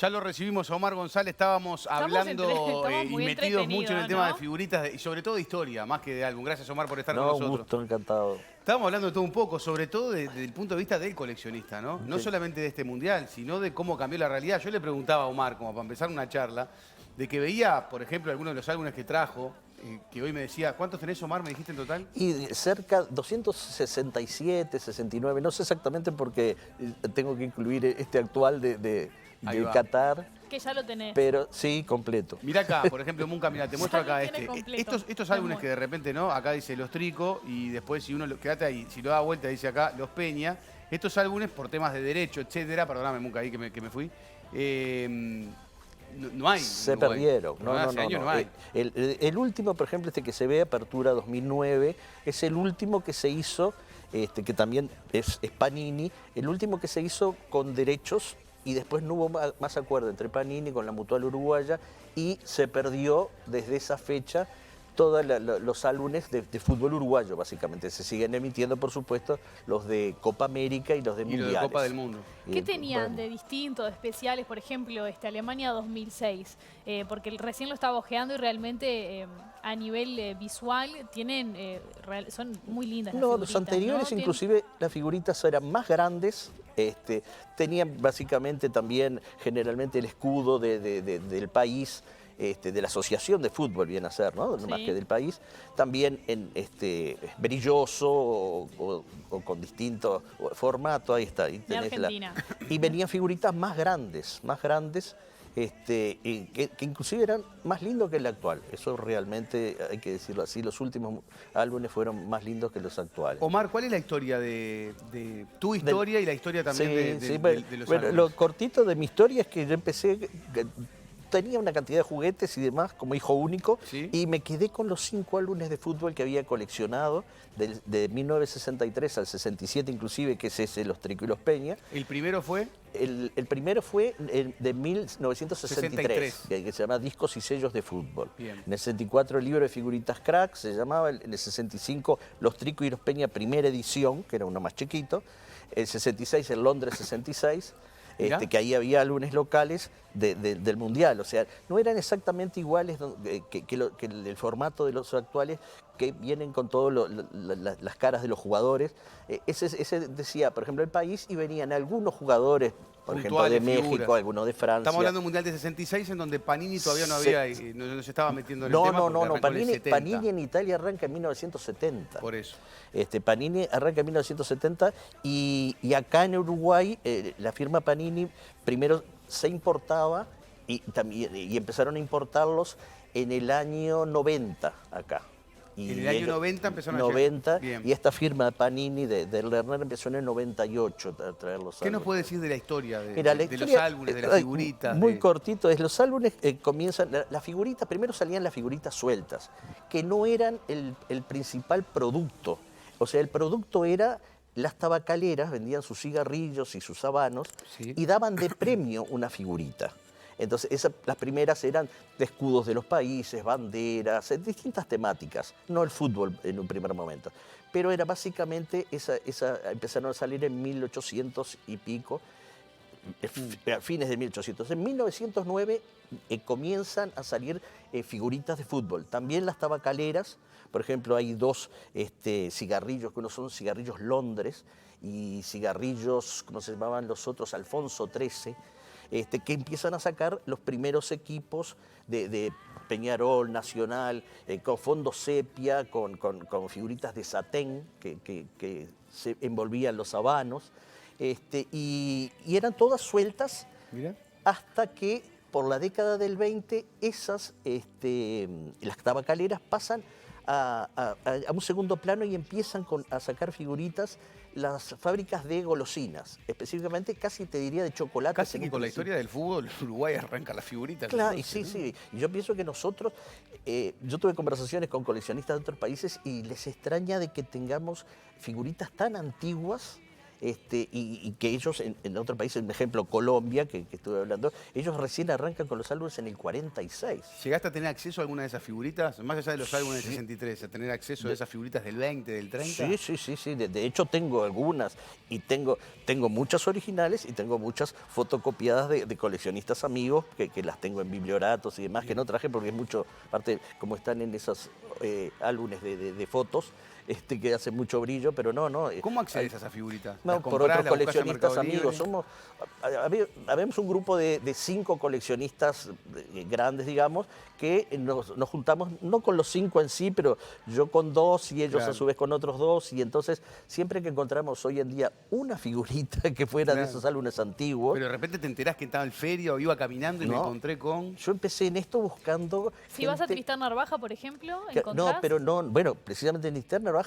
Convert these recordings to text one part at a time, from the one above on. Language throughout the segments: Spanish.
Ya lo recibimos a Omar González, estábamos hablando estamos y muy metidos mucho en el tema ¿no? de figuritas y sobre todo de historia, más que de álbum. Gracias, Omar, por estar No, con un nosotros. gusto, encantado. Estábamos hablando de todo un poco, sobre todo desde el punto de vista del coleccionista, ¿no? No Sí. solamente de este mundial, sino de cómo cambió la realidad. Yo le preguntaba a Omar, como para empezar una charla, de que veía, por ejemplo, algunos de los álbumes que trajo, que hoy me decía, ¿cuántos tenés, Omar? ¿Me dijiste en total? Y cerca 267, 69, no sé exactamente porque tengo que incluir este actual de Ahí va. Qatar, Que ya lo tenés. pero sí, completo. Mirá acá, por ejemplo, Munca, mira, te muestro Ya lo acá tiene este. completo. Estos álbumes que de repente, ¿no? Acá dice Los Trico y después si uno, quédate ahí, si lo da vuelta dice acá Los Peña. Estos álbumes por temas de derecho, etcétera, perdóname, Munca, ahí que me fui. No hay. Se Uruguay. perdieron. Hace años no hay. El último, por ejemplo, este que se ve, Apertura 2009, es el último que se hizo, que también es Panini, el último que se hizo con derechos y después no hubo más acuerdo entre Panini con la Mutual Uruguaya y se perdió desde esa fecha todos los álbumes de fútbol uruguayo, básicamente. Se siguen emitiendo, por supuesto, los de Copa América y los de Y lo Mundiales. de Copa del Mundo. ¿Qué tenían bueno. de distinto, de especiales? Por ejemplo, Alemania 2006, porque recién lo estaba ojeando y realmente a nivel visual tienen, son muy lindas las No, figuritas, los anteriores, ¿no? inclusive las figuritas eran más grandes, tenían básicamente también generalmente el escudo del país, de la asociación de fútbol, bien a ser, ¿no? Sí. Más que del país, también en brilloso o con distinto formato, ahí está. Ahí De tenés Argentina. y venían figuritas más grandes, y que inclusive eran más lindos que el actual. Eso realmente hay que decirlo así, los últimos álbumes fueron más lindos que los actuales. Omar, ¿cuál es la historia de tu historia y la historia también de los bueno, álbumes? lo cortito de mi historia es que yo empecé, tenía una cantidad de juguetes y demás como hijo único, ¿Sí? y me quedé con los 5 álbumes de fútbol que había coleccionado, de 1963 al 67 inclusive, que es ese, Los Trico y los Peña. ¿El primero fue? El primero fue de 1963, 63. que se llama Discos y Sellos de Fútbol. Bien. En el 64 el libro de figuritas Crack se llamaba, en el 65 Los Trico y los Peña primera edición, que era uno más chiquito, el 66 el Londres 66, Mirá. que ahí había álbumes locales del Mundial, o sea, no eran exactamente iguales que el formato de los actuales, que vienen con todas las caras de los jugadores. Ese decía, por ejemplo, el país, y venían algunos jugadores, por ejemplo, de Puntuales, México, figuras. algunos de Francia. Estamos hablando del Mundial de 66, en donde Panini todavía no había, no se estaba metiendo en el No, tema. no, porque no, arrancó en el Panini, 70. Panini en Italia arranca en 1970. Por eso. Panini arranca en 1970 y acá en Uruguay la firma Panini primero se importaba y empezaron a importarlos en el año 90 acá. En el año 90 empezaron a 90, llegar. Bien. y esta firma Panini de Lerner empezó en el 98 a traer los ¿Qué nos álbumes. puede decir de la historia Mira, de los álbumes, de las figuritas? Muy cortito, los álbumes comienzan, las figuritas, primero salían las figuritas sueltas, que no eran el principal producto. O sea, el producto era las tabacaleras, vendían sus cigarrillos y sus habanos, Sí. y daban de premio una figurita. Entonces, las primeras eran de escudos de los países, banderas, distintas temáticas, no el fútbol en un primer momento. Pero era básicamente, empezaron a salir en 1800 y pico, a fines de 1800. En 1909 comienzan a salir figuritas de fútbol. También las tabacaleras, por ejemplo, hay dos cigarrillos, que uno son cigarrillos Londres y cigarrillos, ¿cómo se llamaban los otros? Alfonso XIII. Que empiezan a sacar los primeros equipos de Peñarol, Nacional, con fondo sepia, con figuritas de satén que se envolvían los habanos, y eran todas sueltas. Mira. Hasta que por la década del 20 las tabacaleras pasan a un segundo plano y empiezan a sacar figuritas las fábricas de golosinas, específicamente casi te diría de chocolate. Casi que con la historia del fútbol, Uruguay arranca las figuritas. Claro, entonces, y sí. Y yo pienso que nosotros, yo tuve conversaciones con coleccionistas de otros países y les extraña de que tengamos figuritas tan antiguas y que ellos en otros países, un ejemplo Colombia, que estuve hablando, ellos recién arrancan con los álbumes en el 46. ¿Llegaste a tener acceso a alguna de esas figuritas? Más allá de los álbumes del 63, a tener acceso a esas figuritas del 20, del 30. Sí. De hecho, tengo algunas y tengo muchas originales y tengo muchas fotocopiadas de coleccionistas amigos que las tengo en biblioratos y demás, que no traje porque es mucho, aparte, como están en esos álbumes de fotos, que hacen mucho brillo, pero no. ¿Cómo accedes a esas figuritas? No, por otros coleccionistas amigos. Habemos un grupo de 5 coleccionistas grandes, digamos, que nos juntamos, no con los 5 en sí, pero yo con 2 y ellos a su vez con otros 2. Y entonces, siempre que encontramos hoy en día una figurita que fuera de esos álbumes antiguos... Pero de repente te enterás que estaba en feria o iba caminando y me encontré con... Yo empecé en esto buscando... Si vas a Tristán Narvaja, por ejemplo, ¿encontrás? No, pero no, bueno, precisamente en Tristán Narvaja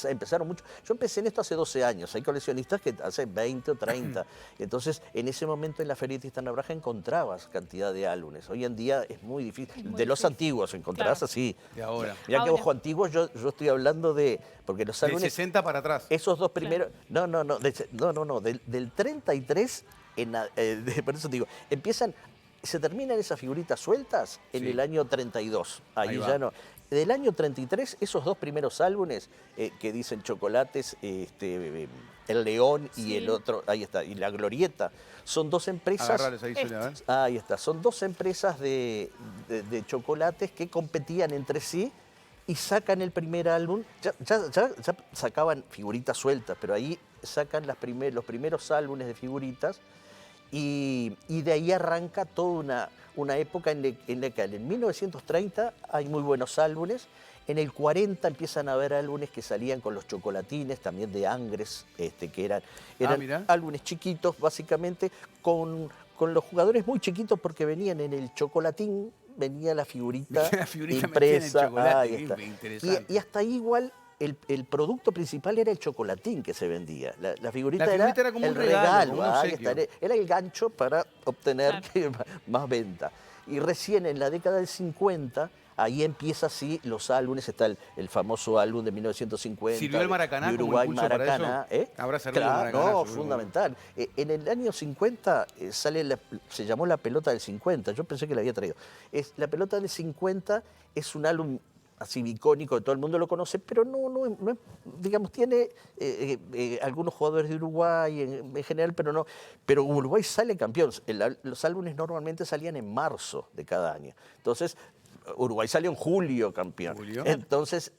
empezaron mucho. Yo empecé en esto hace 12 años, hay coleccionistas que hace 20 o 30. Entonces, en ese momento en la Feria de Tristán Narvaja encontrabas cantidad de álbumes. Hoy en día es muy difícil. De los antiguos encontrás así. De ahora. Mirá que ojo, antiguos yo estoy hablando de... Porque los álbumes... De 60 para atrás. Esos dos primeros... No, del 33, por eso te digo, se terminan esas figuritas sueltas en el año 32. Ahí ya no. Del año 33, esos 2 primeros álbumes que dicen Chocolates, El León y el otro, ahí está, y La Glorieta, son 2 empresas. Agarrales ahí, ahí está, son 2 empresas de chocolates que competían entre sí y sacan el primer álbum. Ya sacaban figuritas sueltas, pero ahí sacan los primeros álbumes de figuritas. Y de ahí arranca toda una época en la que en 1930 hay muy buenos álbumes. En el 40 empiezan a haber álbumes que salían con los chocolatines, también de Angres, que eran álbumes chiquitos, básicamente, con los jugadores muy chiquitos porque venían en el chocolatín, venía la figurita impresa. Y hasta ahí igual... El producto principal era el chocolatín que se vendía. La figurita era como el un regalo, era el gancho para obtener más venta. Y recién en la década del 50, ahí empieza así los álbumes. Está el famoso álbum de 1950. ¿Sirvió el Maracaná de Uruguay, como impulso Maracaná, para eso? Habrá servido el Maracaná. No, fundamental. En el año 50 se llamó La Pelota del 50. Yo pensé que la había traído. La Pelota del 50 es un álbum así icónico, todo el mundo lo conoce, pero no digamos, tiene algunos jugadores de Uruguay en general, pero Uruguay sale campeón. Los álbumes normalmente salían en marzo de cada año. Entonces, Uruguay salió en julio campeón. Entonces,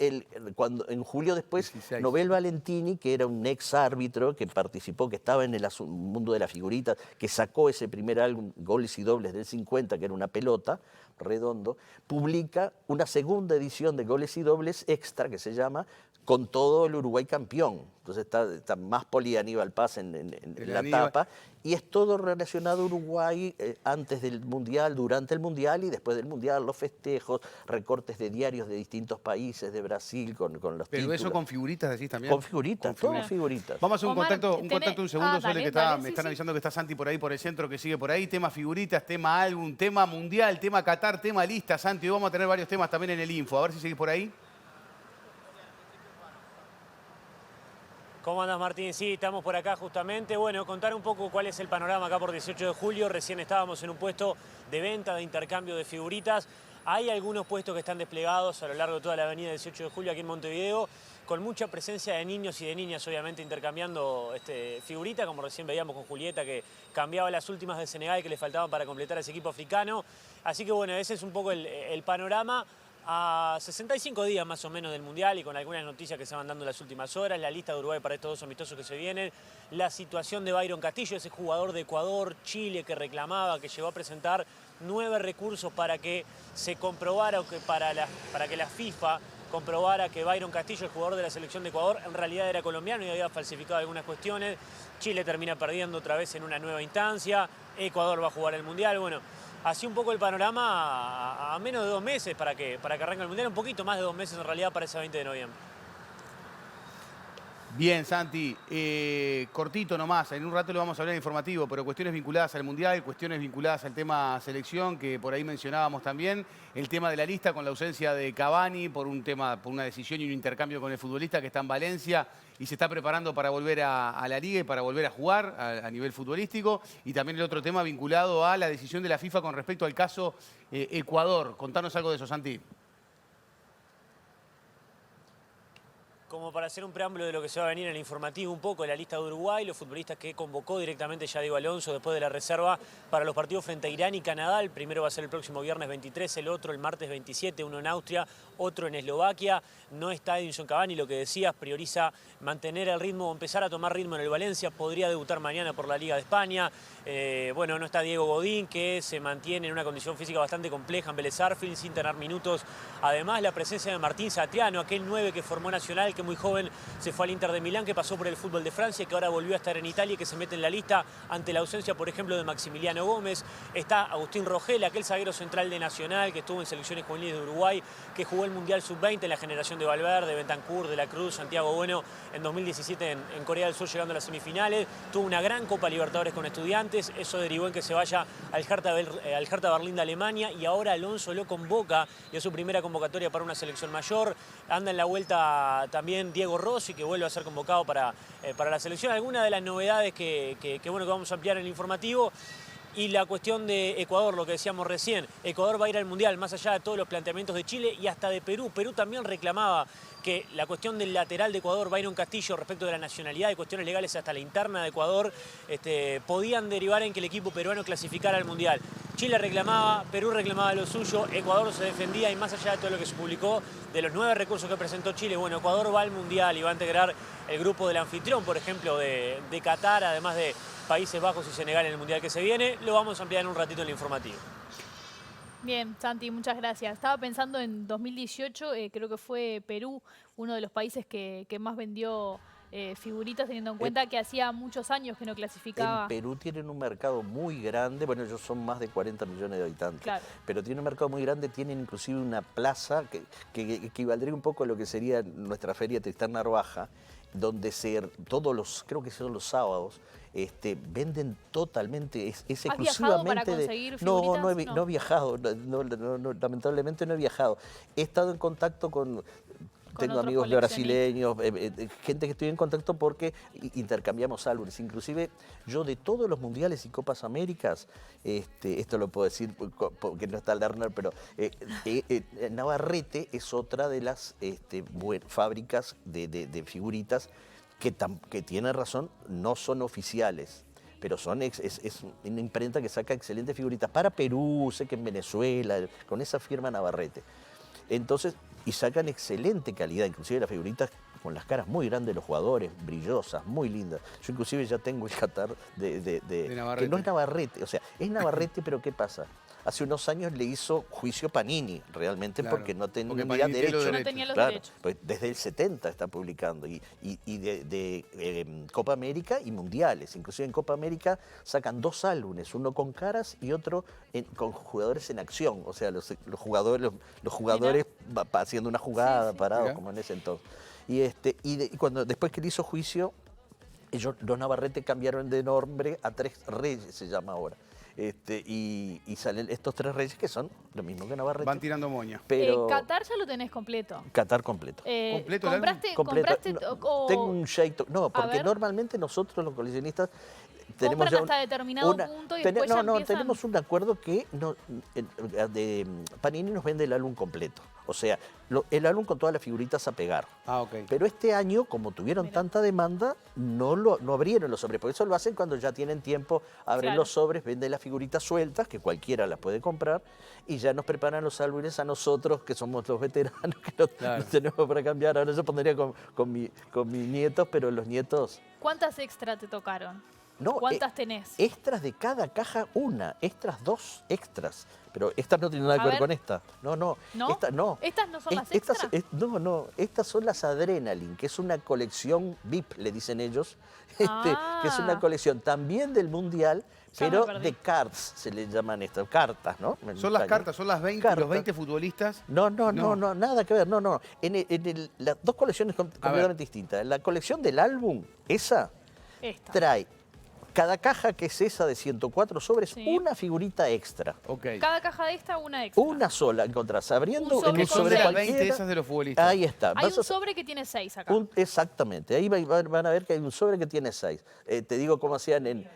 cuando en julio después, 16. Nobel Valentini, que era un ex árbitro que participó, que estaba en el mundo de la figurita, que sacó ese primer álbum, Goles y Dobles del 50, que era una pelota, redondo, publica una segunda edición de Goles y Dobles extra, que se llama, con todo el Uruguay campeón. Entonces está más Poli Aníbal Paz en la tapa. Y es todo relacionado a Uruguay antes del Mundial, durante el Mundial y después del Mundial, los festejos, recortes de diarios de distintos países, de Brasil, con los títulos. ¿Pero eso con figuritas decís también? Con figuritas, todas figuritas. Vamos a hacer un contacto un segundo, Sole, que me están sí. avisando que está Santi por ahí, por el centro, que sigue por ahí. Tema figuritas, tema álbum, tema mundial, tema Qatar, tema lista, Santi. Hoy vamos a tener varios temas también en el info. A ver si seguís por ahí. ¿Cómo andas, Martín? Sí, estamos por acá justamente. Bueno, contar un poco cuál es el panorama acá por 18 de julio. Recién estábamos en un puesto de venta, de intercambio de figuritas. Hay algunos puestos que están desplegados a lo largo de toda la avenida 18 de julio aquí en Montevideo, con mucha presencia de niños y de niñas, obviamente, intercambiando figuritas, como recién veíamos con Julieta, que cambiaba las últimas de Senegal que le faltaban para completar ese equipo africano. Así que, bueno, ese es un poco el panorama. A 65 días más o menos del Mundial y con algunas noticias que se van dando en las últimas horas, la lista de Uruguay para estos 2 amistosos que se vienen, la situación de Byron Castillo, ese jugador de Ecuador, Chile, que reclamaba, que llegó a presentar 9 recursos para que se comprobara o que para que la FIFA comprobara que Byron Castillo, el jugador de la selección de Ecuador, en realidad era colombiano y había falsificado algunas cuestiones. Chile termina perdiendo otra vez en una nueva instancia, Ecuador va a jugar el Mundial, bueno. Así un poco el panorama a menos de 2 meses para que arranque el Mundial, un poquito más de 2 meses en realidad para ese 20 de noviembre. Bien, Santi, cortito nomás, en un rato lo vamos a hablar en informativo, pero cuestiones vinculadas al Mundial, cuestiones vinculadas al tema selección, que por ahí mencionábamos también, el tema de la lista con la ausencia de Cavani por una decisión y un intercambio con el futbolista que está en Valencia y se está preparando para volver a la Liga y para volver a jugar a nivel futbolístico, y también el otro tema vinculado a la decisión de la FIFA con respecto al caso Ecuador. Contanos algo de eso, Santi. Como para hacer un preámbulo de lo que se va a venir en el informativo, un poco la lista de Uruguay, los futbolistas que convocó directamente ya Diego Alonso después de la reserva para los partidos frente a Irán y Canadá. El primero va a ser el próximo viernes 23, el otro el martes 27, uno en Austria, otro en Eslovaquia. No está Edinson Cavani, lo que decías, prioriza mantener el ritmo o empezar a tomar ritmo en el Valencia. Podría debutar mañana por la Liga de España. Bueno, no está Diego Godín, que se mantiene en una condición física bastante compleja en Vélez Sarsfield, sin tener minutos. Además, la presencia de Martín Satriano, aquel 9 que formó Nacional, que muy joven se fue al Inter de Milán, que pasó por el fútbol de Francia, que ahora volvió a estar en Italia y que se mete en la lista ante la ausencia, por ejemplo, de Maximiliano Gómez. Está Agustín Rogel, aquel zaguero central de Nacional, que estuvo en selecciones juveniles de Uruguay, que jugó el Mundial Sub-20 en la generación de Valverde, Bentancur, De la Cruz, Santiago Bueno, en 2017 en Corea del Sur, llegando a las semifinales. Tuvo una gran Copa Libertadores con Estudiantes, eso derivó en que se vaya al Hertha Berlín de Alemania, y ahora Alonso lo convoca y es su primera convocatoria para una selección mayor. Anda en la vuelta también Diego Rossi, que vuelve a ser convocado para la selección. Algunas de las novedades que vamos a ampliar en el informativo. Y la cuestión de Ecuador, lo que decíamos recién, Ecuador va a ir al Mundial más allá de todos los planteamientos de Chile y hasta de Perú. Perú también reclamaba que la cuestión del lateral de Ecuador, Byron Castillo, respecto de la nacionalidad y cuestiones legales hasta la interna de Ecuador, podían derivar en que el equipo peruano clasificara al Mundial. Chile reclamaba, Perú reclamaba lo suyo, Ecuador se defendía, y más allá de todo lo que se publicó, de los 9 recursos que presentó Chile, bueno, Ecuador va al Mundial y va a integrar el grupo del anfitrión, por ejemplo, de Qatar, además de Países Bajos y Senegal en el Mundial que se viene. Lo vamos a ampliar en un ratito en el informativo. Bien, Santi, muchas gracias. Estaba pensando en 2018, creo que fue Perú uno de los países que más vendió figuritas, teniendo en cuenta que hacía muchos años que no clasificaba. En Perú tienen un mercado muy grande, bueno, ellos son más de 40 millones de habitantes, claro, pero tienen un mercado muy grande, tienen inclusive una plaza que equivaldría un poco a lo que sería nuestra feria Tristán Narvaja, donde creo que son los sábados, venden totalmente, es exclusivamente... ¿Has viajado para conseguir figuritas? No he viajado, lamentablemente no he viajado. He estado en contacto tengo amigos brasileños, gente que estoy en contacto porque intercambiamos álbumes. Inclusive yo de todos los mundiales y Copas Américas, esto lo puedo decir porque no está Lerner, pero Navarrete es otra de las fábricas de figuritas que tiene razón, no son oficiales, pero es una imprenta que saca excelentes figuritas para Perú, sé que en Venezuela, con esa firma Navarrete. Entonces, y sacan excelente calidad, inclusive las figuritas con las caras muy grandes de los jugadores, brillosas, muy lindas. Yo inclusive ya tengo el Qatar de Navarrete. Que no es Navarrete, o sea, es Navarrete, pero ¿qué pasa? Hace unos años le hizo juicio Panini, realmente, claro, porque no tenía derecho. No tenía los derechos. Pues desde el 70 está publicando, y de Copa América y Mundiales. Inclusive en Copa América sacan 2 álbumes, uno con caras y otro con jugadores en acción. O sea, los jugadores haciendo una jugada, parados, como en ese entonces. Y después que le hizo juicio, los Navarrete cambiaron de nombre a 3 Reyes, se llama ahora. Y salen estos 3 reyes que son lo mismo que Navarrete. Van tirando moña. Pero Qatar ya lo tenés completo. Qatar completo. ¿Completo? ¿Compraste? Tengo un shake. No, porque normalmente nosotros los coleccionistas tenemos ya hasta determinado punto y después ya empiezan... tenemos un acuerdo que Panini nos vende el álbum completo. O sea, el álbum con todas las figuritas a pegar. Okay. Pero este año, como tuvieron tanta demanda, no abrieron los sobres. Por eso lo hacen cuando ya tienen tiempo, abren los sobres, venden las figuritas sueltas, que cualquiera las puede comprar, y ya nos preparan los álbumes a nosotros, que somos los veteranos, que no tenemos para cambiar. Ahora yo pondría con mis nietos, pero los nietos... ¿Cuántas extras te tocaron? No, ¿cuántas tenés? Extras de cada caja, extras 2 extras. Pero estas no tienen nada que ver con esta. No. ¿No? ¿Estas no son las extras? Estas son las Adrenaline, que es una colección VIP, le dicen ellos, que es una colección también del Mundial, Ya me pero perdí. de cards se le llaman estas, cartas, ¿no? En Son las Italia. cartas, son las 20, Cartas. los 20 futbolistas. No, nada que ver, no. Las dos colecciones completamente ver. distintas. La colección del álbum, esa, Esta. trae cada caja, que es esa de 104 sobres, Sí. una figurita extra. Ok. Cada caja de esta, una extra. Una sola encontrás, abriendo Un sobre en un Que son sobre de las cualquiera. 20 esas de los futbolistas. Ahí está. Hay Vas un a- sobre que tiene 6 acá. exactamente, ahí van a ver que hay un sobre que tiene 6. Te digo cómo hacían en...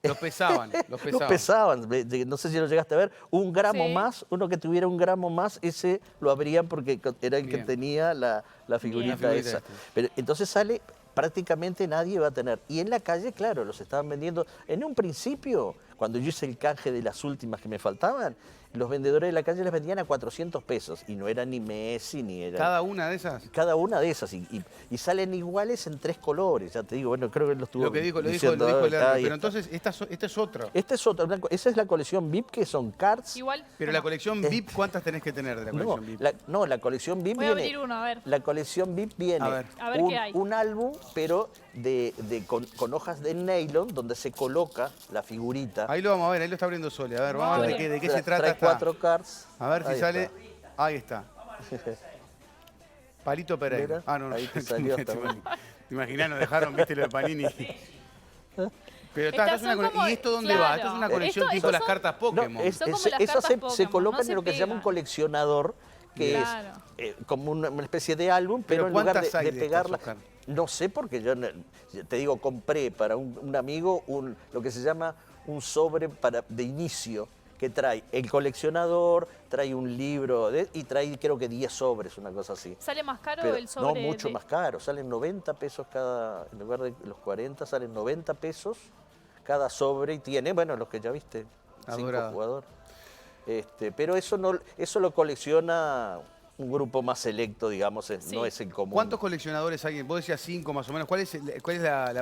Los pesaban, los pesaban. Los pesaban, no sé si lo llegaste a ver, un gramo Sí. más, uno que tuviera un gramo más, ese lo abrían porque era el que Bien. tenía la figurita Bien. La figurita esa. esta. Pero entonces sale, prácticamente nadie va a tener. Y en la calle, claro, los estaban vendiendo. En un principio, cuando yo hice el canje de las últimas que me faltaban, los vendedores de la calle les vendían a 400 pesos. Y no era ni Messi, ni era... Cada una de esas. Cada una de esas. Y salen iguales en 3 colores. Ya te digo, bueno, creo que lo estuvo Lo dijo diciendo, Lerner. ahí Pero está. entonces, este es otro. Esta es otra, esa es la colección VIP, que son cards. Igual. Pero la colección VIP, ¿cuántas tenés que tener de la No, colección VIP? la colección VIP Voy a viene. abrir uno, a ver. La colección VIP viene A ver. A ver qué hay. un álbum, pero con hojas de nylon, donde se coloca la figurita. Ahí lo vamos a ver, ahí lo está abriendo Sole. A ver, vamos a ver de qué se trata. Trae esta- 4 cards. A ver si Ahí sale. está. Ahí está. Palito Pereira. Mira, No. ahí te salió también. Te imaginas, nos dejaron, viste, lo de Panini. Pero Estas esto es una son como- ¿y esto dónde claro. va? Esto es una colección Esto- tipo estos las son- cartas Pokémon. No, Son como las esas cartas se Pokémon, colocan no en se lo que se llama un pegan. coleccionador, que Claro. es como una especie de álbum, Pero pero en lugar ¿cuántas hay de de estas, pegarla. Oscar? No sé, porque yo te digo, compré para un amigo lo que se llama un sobre de inicio, que trae el coleccionador, trae un libro y trae creo que 10 sobres, una cosa así. ¿Sale más caro Pero el sobre? no, mucho más caro, salen 90 pesos cada, en lugar de los 40, salen 90 pesos cada sobre y tiene, bueno, los que ya viste, 5 Adorado. jugadores. Pero eso lo colecciona un grupo más selecto, digamos, Sí. no es el común. ¿Cuántos coleccionadores hay? Vos decías 5 más o menos. ¿Cuál es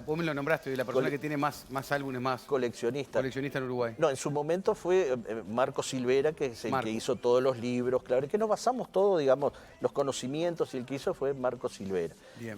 vos me lo nombraste, la persona Cole- que tiene más álbumes, más Coleccionista. coleccionista en Uruguay? No, en su momento fue Marco Silvera, que es el Marco. que hizo todos los libros, claro, que nos basamos todo, digamos, los conocimientos, y el que hizo fue Marco Silvera. Bien.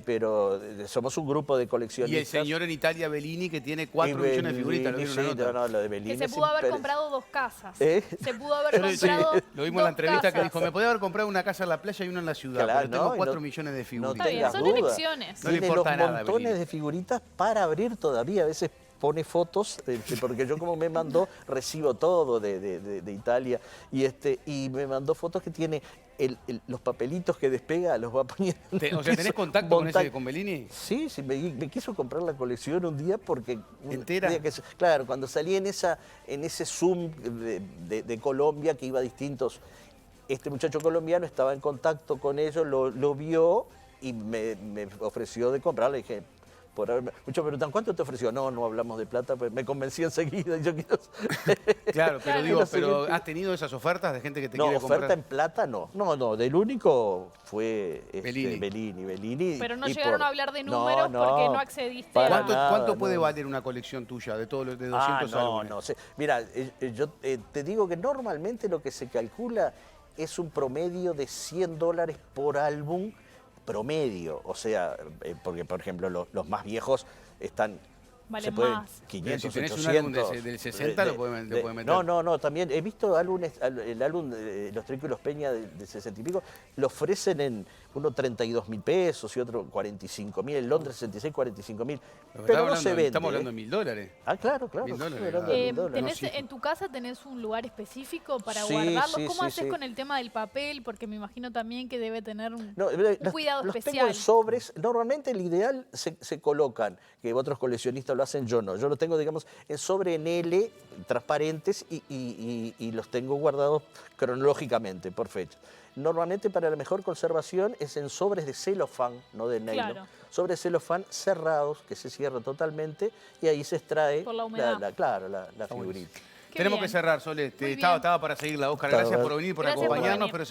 Pero somos un grupo de Y coleccionistas. el señor en Italia, Bellini, que tiene 4 millones de figuritas. Lo Bellini, vieron sí, una nota. no, lo de Bellini Que se es pudo haber impere- comprado 2 casas. ¿Eh? Se pudo haber Sí, comprado. lo vimos en la 2 entrevista que casas. dijo, me podía haber comprado una casa en la playa y una en la ciudad, Claro, pero tengo no, y 4 no- millones de No figuritas. Está bien, tengas son duda. elecciones. No le Tiene importa los nada, montones Bellini. de figuritas para abrir todavía. A veces pone fotos, porque yo como me mandó, recibo todo de Italia, y me mandó fotos que tiene los papelitos que despega, los va poniendo. en el O sea, ¿tenés piso, contacto con monta- con Bellini? Sí, me quiso comprar la colección un día porque... ¿Entera? Claro, cuando salí en ese Zoom de Colombia, que iba a distintos... Este muchacho colombiano estaba en contacto con ellos, lo vio y me ofreció de comprarle. Dije, muchos preguntan, ¿cuánto te ofreció? No hablamos de plata, pues me convencí enseguida. Y yo quiero... Claro, pero Claro. digo, La siguiente- ¿has tenido esas ofertas de gente que te No, quiere oferta comprar? en plata no. No, del único fue Bellini. Bellini. Pero no y llegaron por- a hablar de números porque no accediste para a... nada, ¿Cuánto puede no. valer una colección tuya de todos los de 200 álbumes? No sé. Mira, yo te digo que normalmente lo que se calcula es un promedio de $100 por álbum promedio. O sea, porque por ejemplo los más viejos están... Valen se pueden más. 500, Si tenés un 800. álbum del 60 lo pueden meter. No, también he visto álbumes, el álbum de Los Trículos Peña de 60 y pico, lo ofrecen en uno 32.000 pesos y otro 45.000, en Londres 66, 45.000, pero no se vende. Estamos hablando de $1000. Ah, claro. $1.000, Estamos hablando claro. de $1.000. sí. ¿En tu casa tenés un lugar específico para Sí, guardarlos? sí, ¿Cómo sí, haces sí. con el tema del papel? Porque me imagino también que debe tener un No, cuidado los especial. tengo en sobres. Normalmente el ideal se colocan, que otros coleccionistas lo hacen, yo no. Yo lo tengo, digamos, en sobre en L, transparentes, y los tengo guardados cronológicamente, por fecha. Normalmente para la mejor conservación es en sobres de celofán, no de nylon. Claro. Sobres de celofán cerrados, que se cierran totalmente, y ahí se extrae Por la humedad. la figurita. Qué Tenemos bien. que cerrar, Sole. Muy bien. Estaba para seguirla, Oscar. Estaba Gracias bien. por venir, por Gracias por acompañarnos. venir. Pero